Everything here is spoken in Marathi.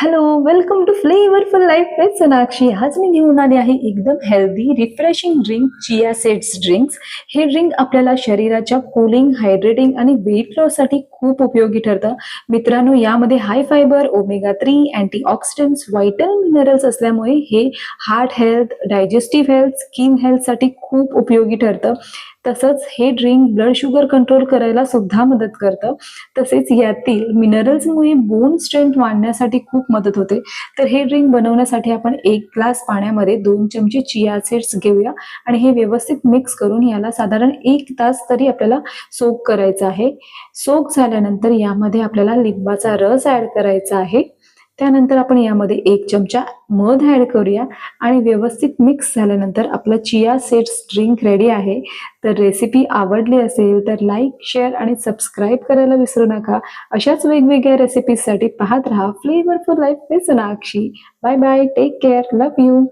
Hello, welcome to flavourful life with Sonakshi. आज मी घेऊन आले आहे एकदम healthy refreshing drink, chia seeds drinks. हे ड्रिंक आपल्याला शरीराच्या कूलिंग, हायड्रेटिंग आणि वेट लॉससाठी खूप उपयोगी ठरतं. मित्रांनो, यामध्ये high fibre, omega 3, antioxidants, vital minerals असल्यामुळे हे heart health, digestive health, skin हेल्थसाठी खूप उपयोगी ठरतं. तसंच हे ड्रिंक ब्लड शुगर कंट्रोल करायला सुद्धा मदत करतं. तसेच यातील मिनरल्समुळे बोन स्ट्रेंथ वाढण्यासाठी खूप मदत होते. तर हे ड्रिंक बनवण्यासाठी आपण 1 ग्लास पाण्यामध्ये 2 चमचे चिया सीड्स घेऊया आणि हे व्यवस्थित मिक्स करून याला साधारण 1 तास तरी आपल्याला सोक करायचं आहे. सोक झाल्यानंतर यामध्ये आपल्याला लिंबाचा रस ॲड करायचा आहे. त्यानंतर आपण यामध्ये 1 चमचा मध ॲड करूया आणि व्यवस्थित मिक्स झाल्यानंतर आपलं चिया सीड्स ड्रिंक रेडी आहे. तर रेसिपी आवडली असेल तर लाईक, शेअर आणि सबस्क्राईब करायला विसरू नका. अशाच वेगवेगळ्या रेसिपीजसाठी पाहत रहा flavourful life with Sonakshi. Bye bye. Take care. Love you.